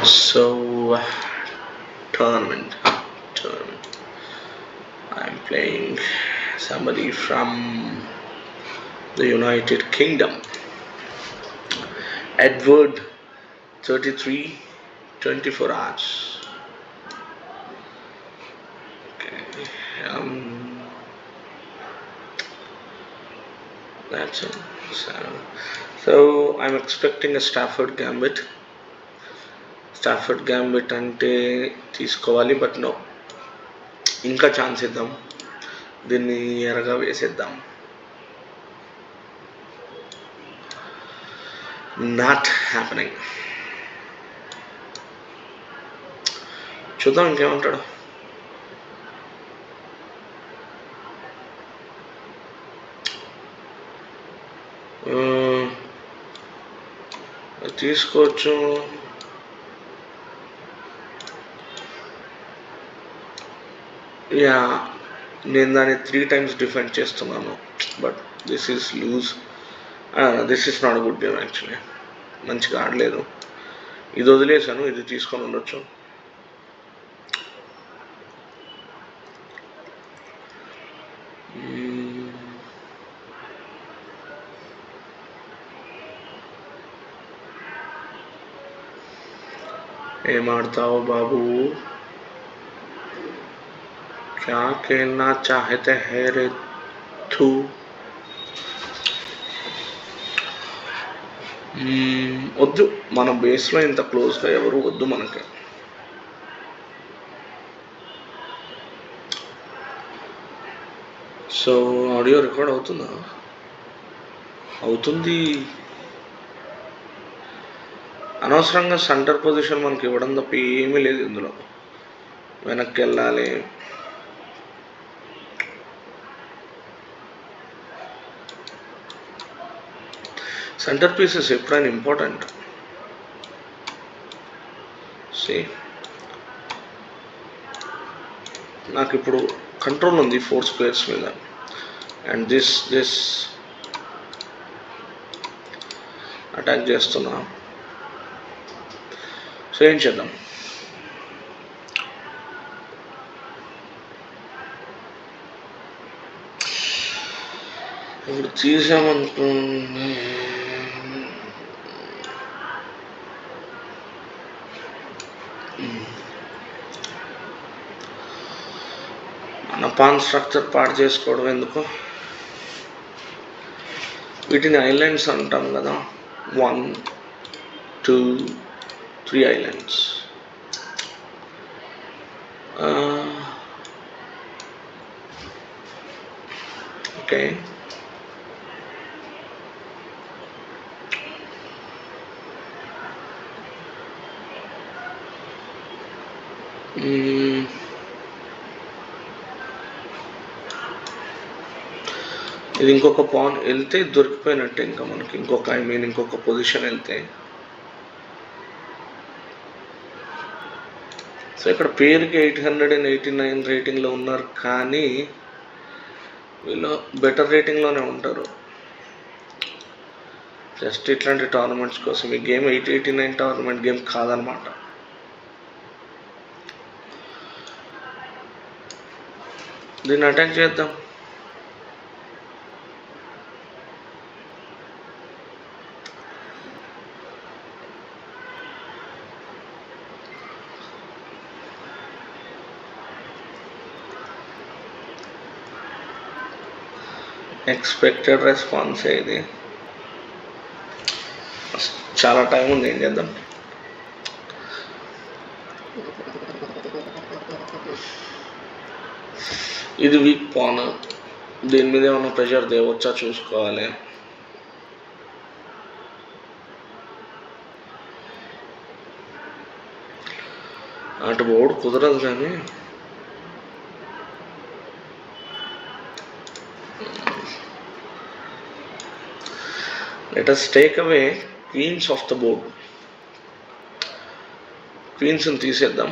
So, tournament. Tournament. I'm playing somebody from the United Kingdom. Edward, 33, 24 hours. Okay. That's it. So I'm expecting a Stafford Gambit. Stafford gambit అంటే తీసుకోవాలి, but no, ఇంకా chance ఇద్దాం, దీన్ని ఎరగా వేసేద్దాం. Not happening. చూద్దాం ఇంకేమంటాడు. తీసుకోవచ్చు. యా, నేను దాన్ని 3 times డిఫెండ్ చేస్తున్నాను, but this is loose. This is not good game actually. మంచిగా ఆడలేదు. ఇది వదిలేసాను, ఇది తీసుకొని ఉండొచ్చు. ఏం ఆడతావు బాబు? क्या कहना चाहते हैं रे तू? వద్దు, మన బేస్లో ఇంత క్లోజ్గా ఎవరు వద్దు మనకి. సో ఆడియో రికార్డ్ అవుతుందా? అవుతుంది. అనవసరంగా సెంటర్ పొజిషన్ మనకి ఇవ్వడం తప్ప ఏమీ లేదు ఇందులో. వెనక్కి వెళ్ళాలి. సెంటర్ పీసెస్ ఎప్పుడైనా ఇంపార్టెంట్. నాకు ఇప్పుడు కంట్రోల్ ఉంది 4 squares మీద, అండ్ దిస్ అటాక్ చేస్తున్నా. సో ఏం చేద్దాం? ఇప్పుడు తీసామనుకోండి, మన పాన్ స్ట్రక్చర్ పాడు చేసుకోవడం ఎందుకు? వీటిని ఐలాండ్స్ అంటాం కదా. 1, 2, 3 ఐలాండ్స్. ఓకే, ఇది ఇంకొక పాన్ వెళ్తే దొరికిపోయినట్టే. ఇంకా మనకి ఇంకొక పొజిషన్ వెళ్తే. సో ఇక్కడ పేరుకి 889 రేటింగ్లో ఉన్నారు, కానీ వీళ్ళు బెటర్ రేటింగ్లోనే ఉంటారు. జస్ట్ ఇట్లాంటి టోర్నమెంట్స్ కోసం. ఈ గేమ్ 889 టోర్నమెంట్ గేమ్ కాదనమాట. దీన్ని అటాక్ చేద్దాం. ఎక్స్పెక్టెడ్ రెస్పాన్స్ ఇది. చాలా టైం ఉంది, ఏం చేద్దాం? ఇది వీక్ పాన్, దీని మీద ఏమన్నా ప్రెషర్ తేవచ్చా చూసుకోవాలి. అటు బోర్డు కుదరదు, కానీ let us take away queens of the board. క్వీన్స్ని తీసేద్దాం.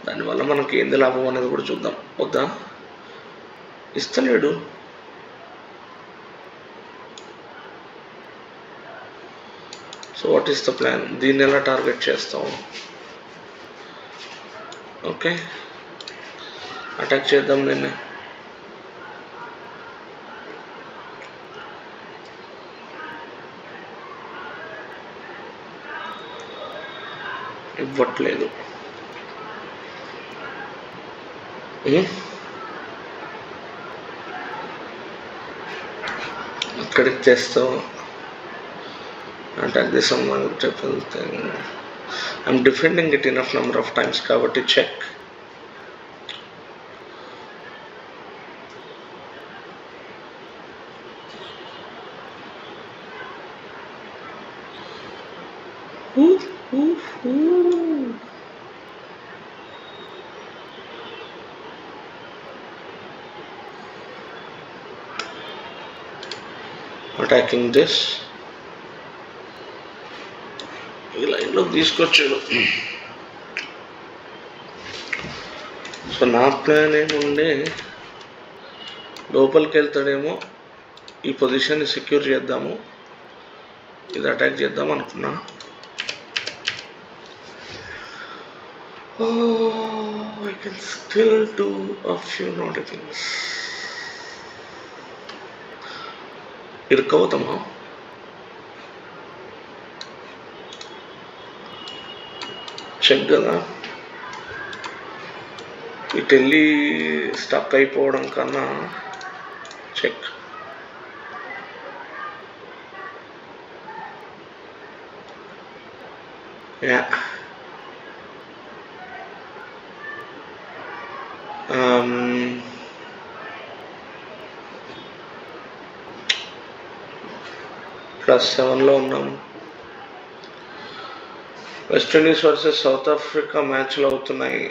దానివల్ల మనకి ఏంది లాభం అనేది కూడా చూద్దాం. వద్దా? ఇస్తలేడు. So what is the plan? దీన్ని ఎలా టార్గెట్ చేస్తాం? ఓకే, అటాక్ చేద్దాం నిన్నే. ఇవ్వట్లేదు. అక్కడికి తెస్తాం. Attack this multiple thing. I'm defending it enough number of times కాబట్టి చెక్. Attacking this. ఈ లైన్లో తీసుకొచ్చాడు. సో నా ప్లాన్ ఏముండే, లోపలికి వెళ్తాడేమో, ఈ పొజిషన్ని సెక్యూర్ చేద్దాము, ఇది అటాక్ చేద్దాం అనుకున్నా. I can still do a few naughty things. ఇరుక్కవుతామా? చెక్ కదా. ఇటు వెళ్ళి స్టక్ అయిపోవడం కన్నా చెక్. యా +7లో ఉన్నాము. వెస్టిండీస్ వర్సెస్ సౌత్ ఆఫ్రికా మ్యాచ్లు అవుతున్నాయి.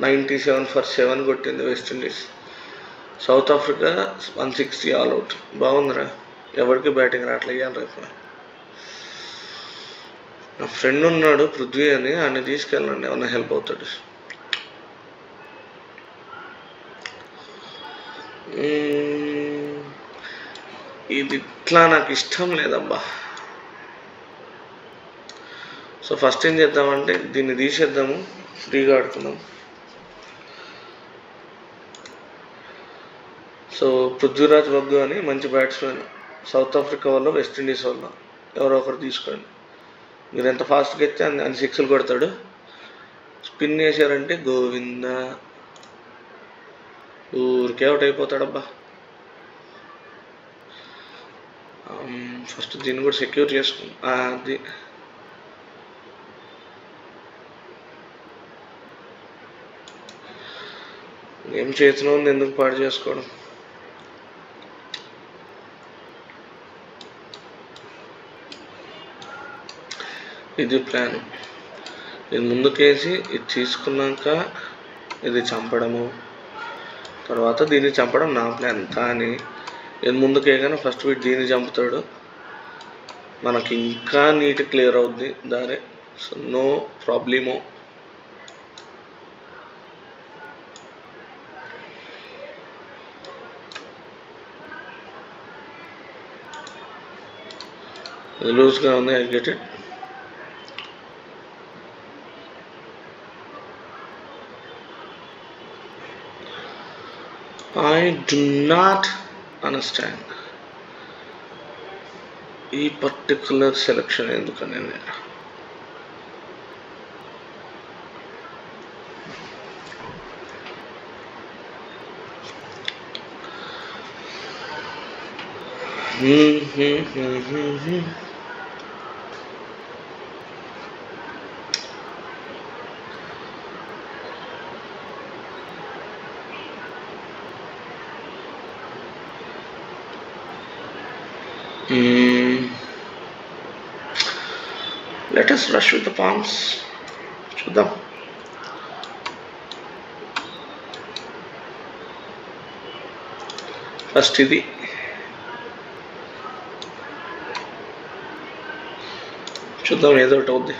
97-7 కొట్టింది వెస్టిండీస్. South Africa 160 all out. బాగుందిరా, ఎవరికి బ్యాటింగ్ రావట్లే. రేపు నా ఫ్రెండ్ ఉన్నాడు పృథ్వీ అని, ఆయన తీసుకెళ్ళండి, ఏమన్నా హెల్ప్ అవుతాడు. ఇది ఇట్లా నాకు ఇష్టం లేదబ్బా. సో ఫస్ట్ ఏం చేద్దామంటే దీన్ని తీసేద్దాము, ఫ్రీగా ఆడుకుందాం. సో పృథ్వీరాజ్ వగ్గు అని మంచి బ్యాట్స్మెన్, సౌత్ ఆఫ్రికా వాళ్ళు వెస్టిండీస్ వాళ్ళు ఎవరో ఒకరు తీసుకోండి. మీరు ఎంత ఫాస్ట్గా ఎత్తే అన్ని సిక్స్లు కొడతాడు. స్పిన్ వేసారంటే గోవింద, ఊరికే అవుట్ అయిపోతాడబ్బా. ఫస్ట్ దీన్ని కూడా సెక్యూర్ చేసుకున్నాం. అది ఏం చేతిలో ఉంది, ఎందుకు పాడు చేసుకోవడం. ఇది ప్లాన్. ఇది ముందుకేసి ఇది తీసుకున్నాక ఇది చంపడము, తర్వాత దీన్ని చంపడం నా ప్లాన్. కానీ ఇది ముందుకేగానే ఫస్ట్ వీడు దీన్ని చంపుతాడు, మనకి ఇంకా నీట్ క్లియర్ అవుద్ది దారే. సో నో ప్రాబ్లమో. లూజ్గా ఉంది, I get it. I do not understand ఈ పర్టికులర్ సెలెక్షన్ ఎందుకని. Let us rush with the palms. చూద్దాం. ఫస్ట్ ఇది చూద్దాం, ఏదో ఒకటి అవుద్ది.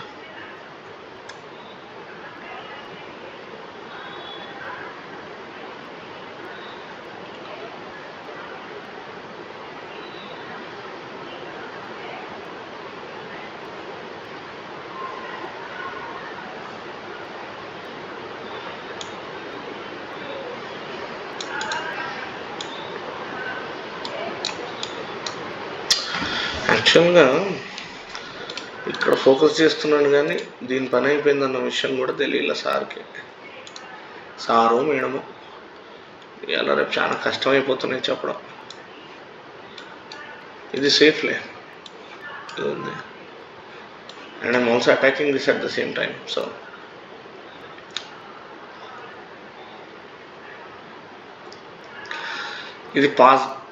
యాక్చువల్గా ఇక్కడ ఫోకస్ చేస్తున్నాను కానీ దీని పని అయిపోయిందన్న విషయం కూడా తెలియలే సార్కి. సారో మేడమో ఇలా రేపు చాలా కష్టమైపోతున్నాయి చెప్పడం. ఇది సేఫ్లే, ఇది ఉంది. And I'm also attacking this at the same time. So ఇది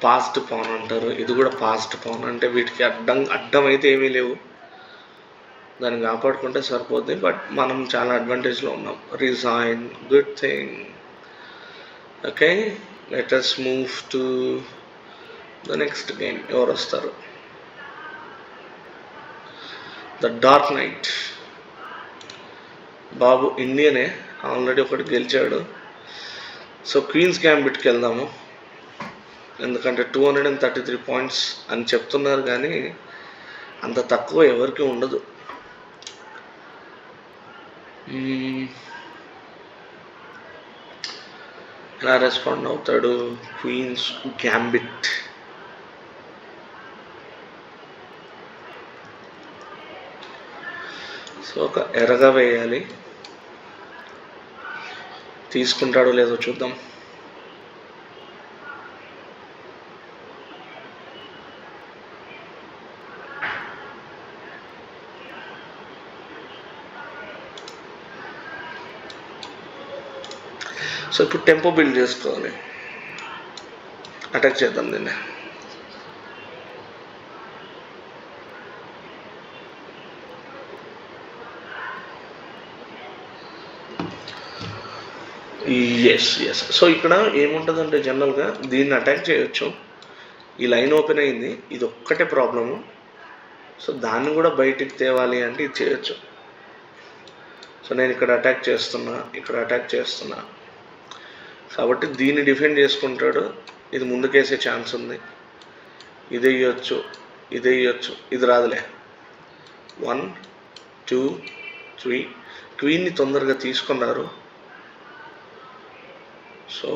పాస్డ్ పాన్ అంటారు, ఇది కూడా పాస్డ్ పాన్. అంటే వీటికి అడ్డం అయితే ఏమీ లేవు, దాన్ని కాపాడుకుంటే సరిపోద్ది. బట్ మనం చాలా అడ్వాంటేజ్లో ఉన్నాం. Resign, good thing. Okay, let us move to the next game. ఎవరు వస్తారు? The dark knight. బాబు ఇండియనే, ఆల్రెడీ ఒకటి గెలిచాడు. సో క్వీన్స్ గ్యాంబిట్కి వెళ్దాము. ఎందుకంటే 233 పాయింట్స్ అని చెప్తున్నారు కానీ అంత తక్కువ ఎవరికి ఉండదు. ఎలా రెస్పాండ్ అవుతాడు? Queens gambit. సో ఒక ఎరగా వేయాలి, తీసుకుంటాడో లేదో చూద్దాం. సో ఇప్పుడు టెంపో బిల్డ్ చేసుకోవాలి, అటాక్ చేద్దాం దీన్ని. ఎస్. సో ఇక్కడ ఏముంటుందంటే జనరల్గా దీన్ని అటాక్ చేయొచ్చు. ఈ లైన్ ఓపెన్ అయింది, ఇది ఒక్కటే ప్రాబ్లము. సో దాన్ని కూడా బయటికి తేవాలి అంటే ఇది చేయొచ్చు. సో నేను ఇక్కడ అటాక్ చేస్తున్నా, కాబట్టి దీన్ని డిఫెండ్ చేసుకుంటాడు. ఇది ముందుకేసే ఛాన్స్ ఉంది. ఇది వేయచ్చు, ఇది రాదులే. 1 2 3. క్వీన్ని తొందరగా తీసుకున్నారు. సో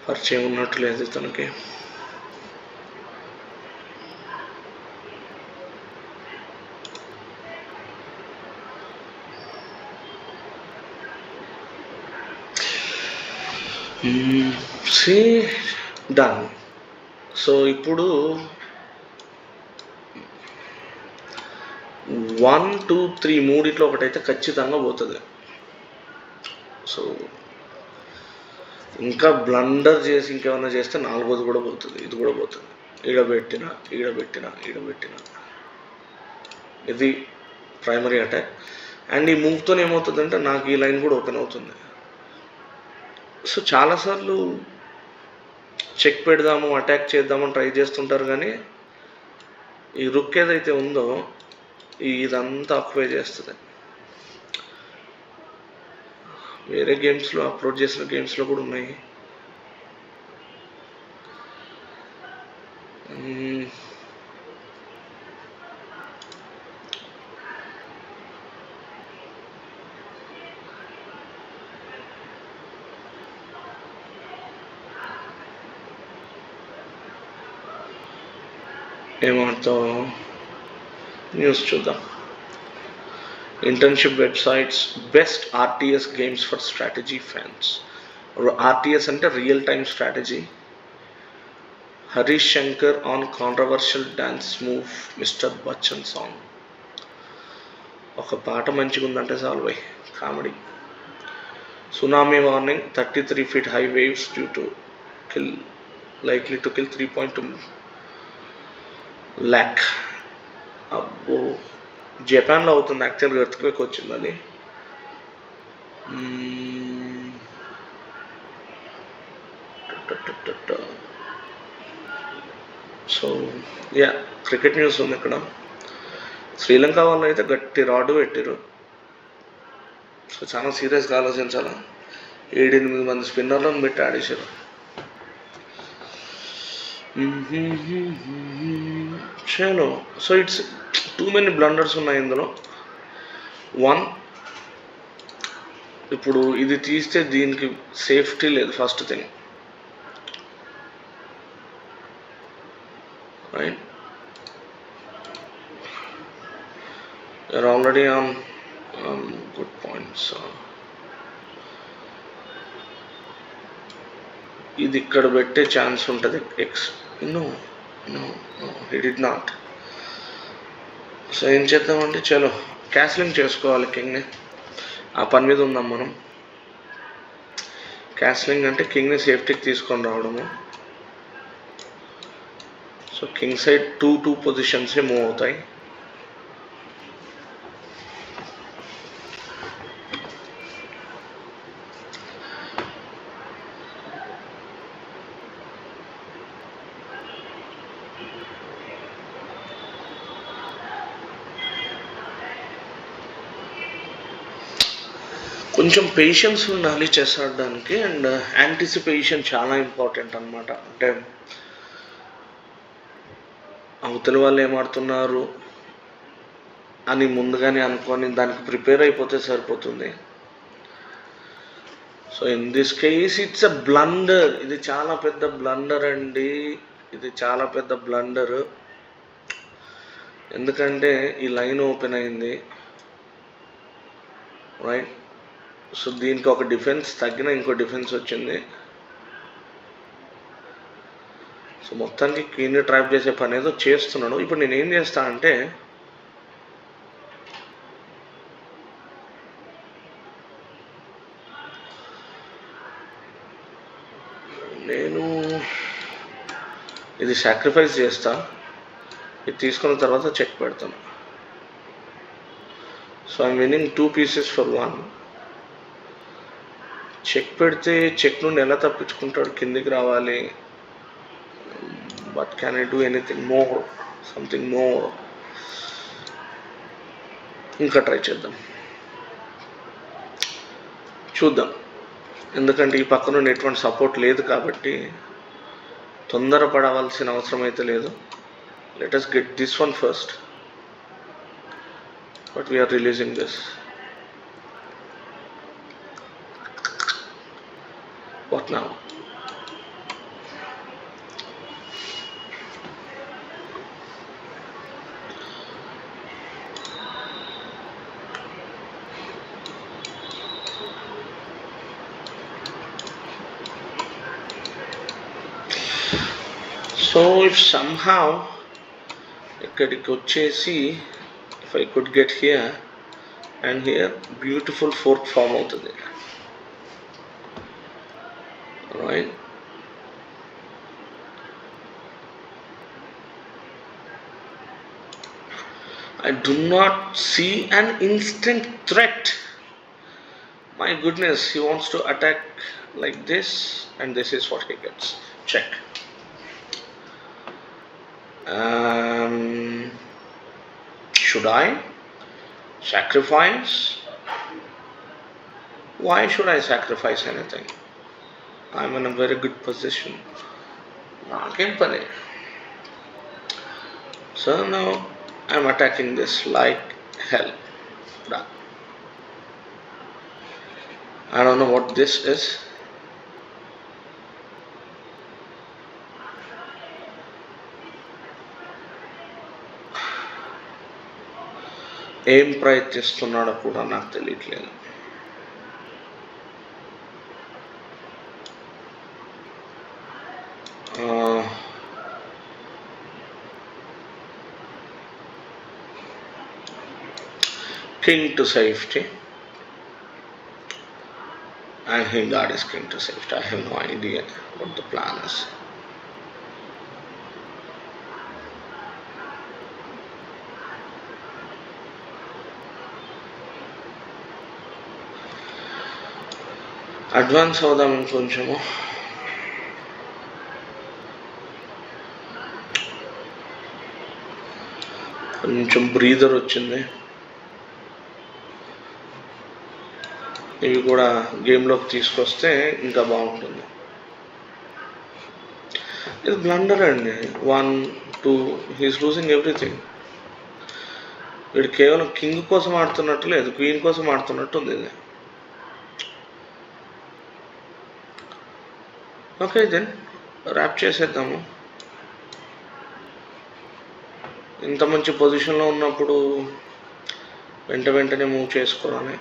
పరిచయం ఉన్నట్టు లేదు తనకి. డన్. సో ఇప్పుడు 1 2 3 మూడిట్లో ఒకటైతే ఖచ్చితంగా పోతుంది. సో ఇంకా బ్లండర్ చేసి ఇంకేమైనా చేస్తే 4వది కూడా పోతుంది, ఇది కూడా పోతుంది. ఈడబెట్టిన ఇది ప్రైమరీ అటాక్. అండ్ ఈ మూవ్తో ఏమవుతుందంటే నాకు ఈ లైన్ కూడా ఓపెన్ అవుతుంది. సో చాలాసార్లు చెక్ పెడదాము, అటాక్ చేద్దామని ట్రై చేస్తుంటారు కానీ ఈ రుక్ ఏదైతే ఉందో ఇదంతా ఆక్యుపై చేస్తుంది. వేరే గేమ్స్లో అప్లోడ్ చేసిన గేమ్స్లో కూడా ఉన్నాయి. ఏమాడతావు? న్యూస్ చూద్దాం. Internship websites best RTS games for strategy fans. RTS అంటే real time strategy. Harish Shankar on controversial dance move mister Bachchan song. ఒక పాట మంచిగా ఉందంటే చాలు by, comedy. Tsunami warning, 33 feet high waves due to likely to kill 3.2 lakh. అబ్బో, జపాన్లో అవుతుంది యాక్చువల్గా. ఎర్త్క్వేక్ వచ్చింది అది. సో క్రికెట్ న్యూస్ ఉంది ఇక్కడ. శ్రీలంక వాళ్ళు అయితే గట్టి రాడు పెట్టారు. సో చాలా సీరియస్గా ఆలోచించాలా. 7-8 మంది స్పిన్నర్లను పెట్టి ఆడేశారు. చలో. So it's too many blunders ఉన్నాయి ఇందులో. 1. ఇప్పుడు ఇది తీస్తే దీనికి సేఫ్టీ లేదు, first thing, right? You're already on good points. ఇది ఇక్కడ పెట్టే ఛాన్స్ ఉంటుంది. No no no he did not. So ఏం చేద్దామంటే చలో క్యాస్లింగ్ చేసుకోవాలి కింగ్ని. ఆ పని మీద ఉందాం మనం. క్యాస్లింగ్ అంటే కింగ్ని సేఫ్టీకి తీసుకొని రావడము. సో కింగ్ సైడ్ 2 పొజిషన్సే మూవ్ అవుతాయి. కొంచెం పేషెన్స్ ఉండాలి చెస్ ఆడడానికి, అండ్ యాంటిసిపేషన్ చాలా ఇంపార్టెంట్ అనమాట. అంటే అవతలి వాళ్ళు ఏమాడుతున్నారు అని ముందుగానే అనుకొని దానికి ప్రిపేర్ అయిపోతే సరిపోతుంది. So in this case it's a blunder. ఇది చాలా పెద్ద బ్లండర్ అండి, ఇది చాలా పెద్ద బ్లండర్. ఎందుకంటే ఈ లైన్ ఓపెన్ అయింది, రైట్? సో దీనికి ఒక డిఫెన్స్ తగ్గిన ఇంకో డిఫెన్స్ వచ్చింది. సో మొత్తానికి క్వీన్ని ట్రాప్ చేసే పని ఏదో చేస్తున్నాడు. ఇప్పుడు నేను ఏం చేస్తా అంటే నేను ఇది సాక్రిఫైస్ చేస్తా, ఇది తీసుకున్న తర్వాత చెక్ పెడతాను. So I'm winning 2 pieces for 1. Check పెడితే చెక్ నుండి ఎలా తప్పించుకుంటాడు, కిందికి రావాలి. But can I do anything more, something more? ఇంకా ట్రై చేద్దాం, చూద్దాం. ఎందుకంటే ఈ పక్క నుండి ఎటువంటి సపోర్ట్ లేదు కాబట్టి తొందరపడవలసిన అవసరం అయితే లేదు. Let us get this one first, but we are releasing this. What now? So if somehow ఇక్కడికి వచ్చేసి if I could get here and here, beautiful fork form అవుతుంది, right? I do not see an instant threat. My goodness, he wants to attack like this, and this is what he gets. Check. Should I sacrifice? Why should I sacrifice anything? I'm in a very good position. Nakem pane. So now I'm attacking this like hell. Done. I don't know what this is. ఏం ప్రయత్నిస్తున్నాడో కూడా నాకు తెలియట్లేదు. King to safety, and he got his king to safety. I have no idea what the plan is. Advance అవుదాం ఇంకొంచెము. కొంచెం breather వచ్చింది. ఇవి కూడా గేమ్లోకి తీసుకొస్తే ఇంకా బాగుంటుంది. ఇది బ్లండర్ అండి. 1, 2, హీస్ లూజింగ్ ఎవ్రీథింగ్. వీడు కేవలం కింగ్ కోసం ఆడుతున్నట్టు లేదు, క్వీన్ కోసం ఆడుతున్నట్టు ఉంది ఇది. ఓకే దెన్ ర్యాప్ చేసేద్దాము. ఇంత మంచి పొజిషన్లో ఉన్నప్పుడు వెంటనే మూవ్ చేసుకోవాలని,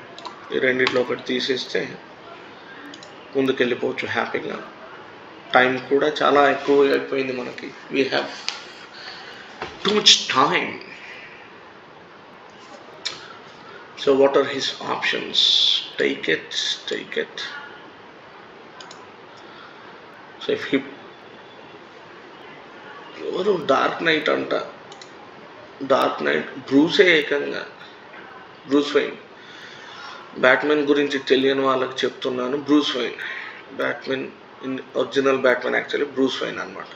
ఈ రెండిట్లో ఒకటి తీసేస్తే ముందుకెళ్ళిపోవచ్చు హ్యాపీగా. టైం కూడా చాలా ఎక్కువ అయిపోయింది మనకి. We have too much time. So what are his options? Take it. So if he ఎవరు డార్క్ నైట్ అంట, డార్క్ నైట్ బ్రూసే ఏకంగా, బ్రూస్ వైన్. బ్యాట్మెన్ గురించి తెలియని వాళ్ళకి చెప్తున్నాను, Bruce Wayne. Batman original Batman actually Bruce Wayne అనమాట.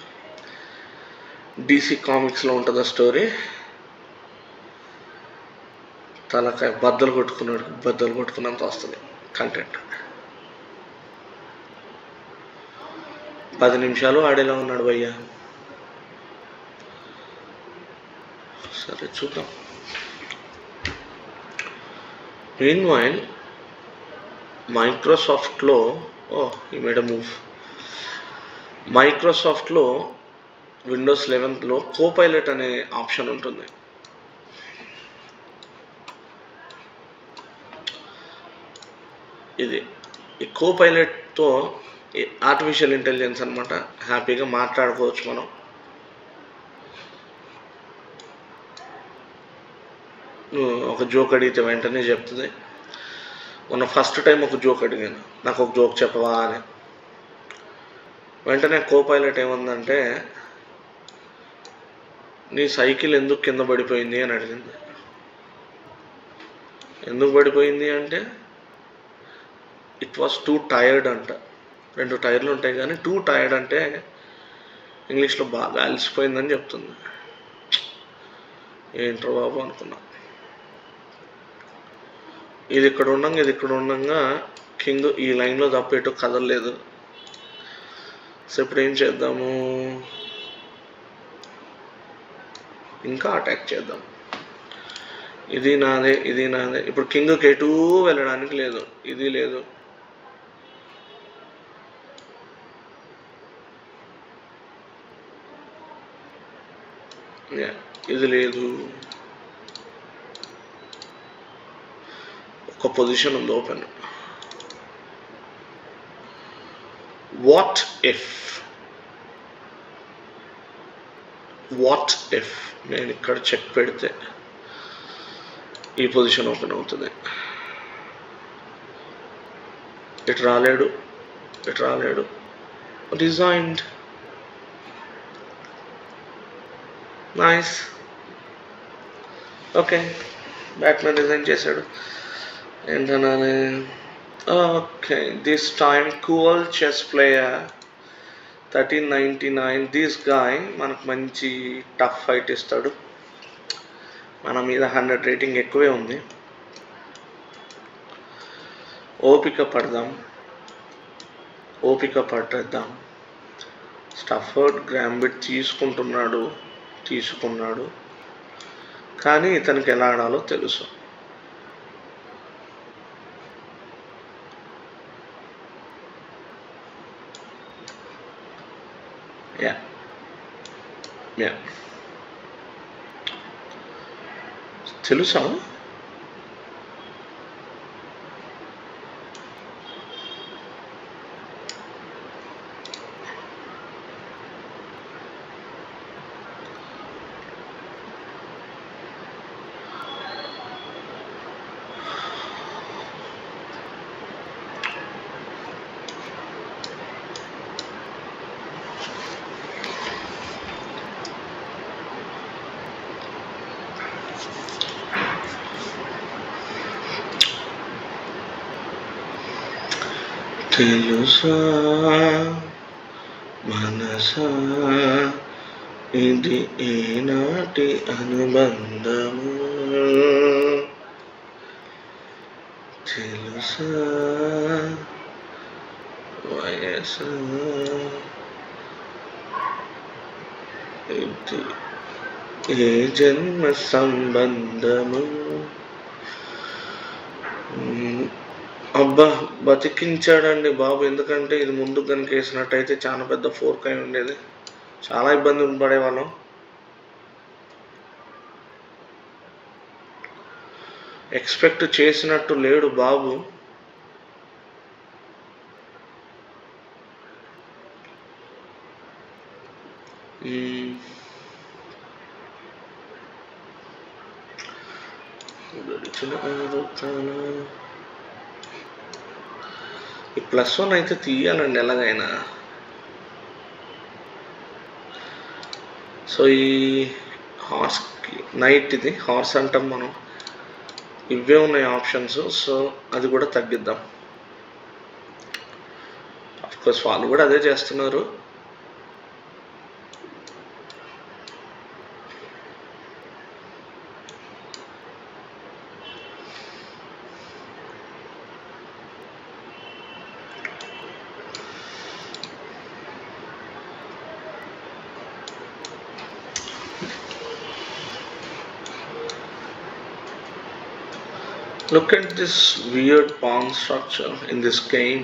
DC కామిక్స్లో ఉంటుంది ఆ స్టోరీ. తలకాయ బద్దలు కొట్టుకున్నంత వస్తుంది కంటెంట్. 10 నిమిషాలు ఆడేలా ఉన్నాడు భయ్యా. సరే చూద్దాం. మీన్వైల్ మైక్రోసాఫ్ట్లో ఈ మేడ్ అ మూవ్. మైక్రోసాఫ్ట్లో విండోస్ 11లో కోపైలట్ అనే ఆప్షన్ ఉంటుంది. ఈ కోపైలట్తో ఆర్టిఫిషియల్ ఇంటెలిజెన్స్ అనమాట. హ్యాపీగా మాట్లాడుకోవచ్చు మనం. ఒక జోక్ అడిగితే వెంటనే చెప్తుంది. మొన్న ఫస్ట్ టైం ఒక జోక్ అడిగాను, నాకు ఒక జోక్ చెప్పవా అని. వెంటనే కోపైలట్ ఏముందంటే, నీ సైకిల్ ఎందుకు కింద పడిపోయింది అని అడిగింది. ఎందుకు పడిపోయింది అంటే, ఇట్ వాస్ టూ టైర్డ్ అంట. 2 టైర్లు ఉంటాయి కానీ టూ టైర్డ్ అంటే ఇంగ్లీష్లో బాగా అలసిపోయిందని చెప్తుంది. ఏంట్రో బాబు అనుకున్నా. ఇది ఇక్కడ ఉండంగా కింగ్ ఈ లైన్లో తప్ప ఎటు కదలలేదు. సో ఇప్పుడు ఏం చేద్దాము, ఇంకా అటాక్ చేద్దాం. ఇది నాదే. ఇప్పుడు కింగ్కి ఎటు వెళ్ళడానికి లేదు, ఇది లేదు. ఇది లేదు. ఒక పొజిషన్ ఉంది ఓపెన్. వాట్ ఇఫ్ నేను ఇక్కడ చెక్ పెడితే ఈ పొజిషన్ ఓపెన్ అవుతుంది. ఇటు రాలేడు. Resigned. Nice. Okay, Batman resign చేశాడు. ఏంటన్నానే, okay this time cool chess player 1399. This guy మనకు మంచి టఫ్ ఫైట్ ఇస్తాడు. మన మీద 100 రేటింగ్ ఎక్కువే ఉంది. ఓపిక పట్టేద్దాం. స్టఫర్డ్ గ్రాంబిట్ తీసుకున్నాడు కానీ ఇతనికి ఎలా ఆడాలో తెలుసు. తెలుసా? తెలుసా మనసా ఇది ఏనాటి అనుబంధము, తెలుసా వయసా ఇది ఏ జన్మ సంబంధము. అబ్బా బతికించాడండి బాబు. ఎందుకంటే ఇది ముందు కనుక వేసినట్టయితే చాలా పెద్ద ఫోర్క్ అయి ఉండేది, చాలా ఇబ్బంది పడేవాళ్ళం. ఎక్స్పెక్ట్ చేసినట్టు లేడు బాబు. ఈ +1 అయితే తీయాలండి ఎలాగైనా. సో ఈ హార్స్కి నైట్, ఇది హార్స్ అంటాం మనం, ఇవే ఉన్నాయి ఆప్షన్స్. సో అది కూడా తగ్గిద్దాం. అఫ్కోర్స్ వాళ్ళు కూడా అదే చేస్తున్నారు. Look at this weird pawn structure in this game.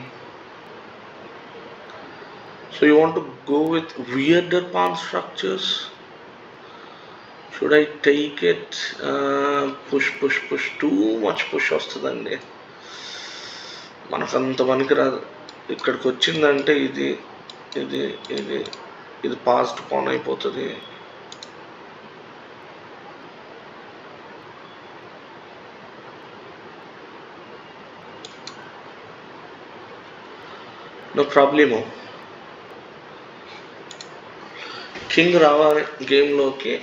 So you want to go with weirder pawn structures? Should I take it? Push. Too much push వస్తుందండి. మనకంత పనికి రాదు. ఇక్కడికి వచ్చిందంటే ఇది ఇది ఇది ఇది పాస్డ్ పాన్ అయిపోతుంది. No problem. కింగ్ రావాలి గేమ్లోకి,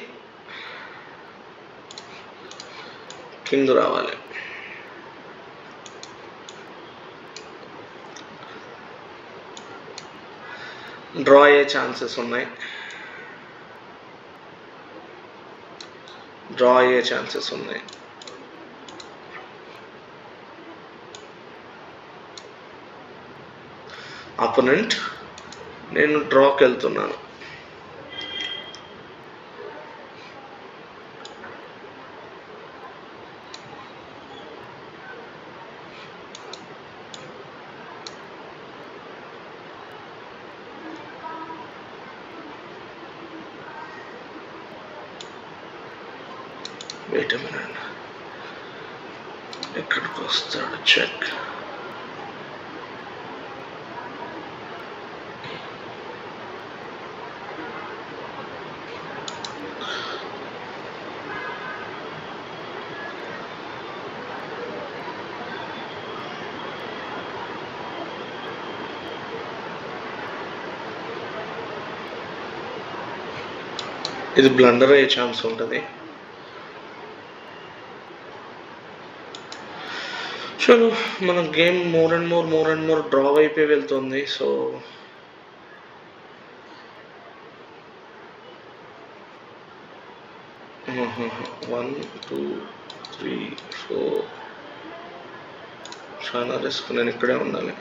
కింగ్ రావాలి. డ్రా అయ్యే ఛాన్సెస్ ఉన్నాయి, అపోనెంట్. నేను డ్రాకి వెళ్తున్నాను. వెయిట్ ఎ మినిట్, ఎక్కడికి వస్తాడు? చెక్. ఇది బ్లండర్ అయ్యే ఛాన్స్ ఉంటుంది. సో మన game more and more draw అయిపోయి వెళ్తుంది. సో 1 2 3 4 చాలా రిస్క్. నేను ఇక్కడే ఉండాలి.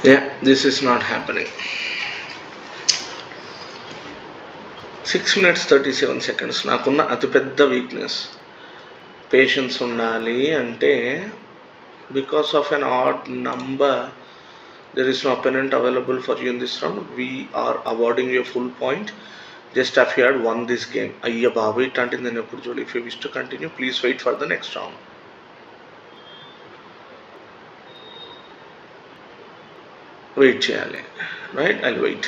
Yeah, this is not happening. 6 minutes 37 seconds. నాకున్న అతిపెద్ద వీక్నెస్ పేషెన్స్ ఉండాలి. అంటే because of an odd number there is no opponent available for you in this round. We are awarding you a full point just if you had won this game. అయ్య బాబు ఇట్లాంటిది నేను ఎప్పుడు చూడలేదు. If you wish to continue, please wait for the next round. Wait చేయాలి, right? I wait.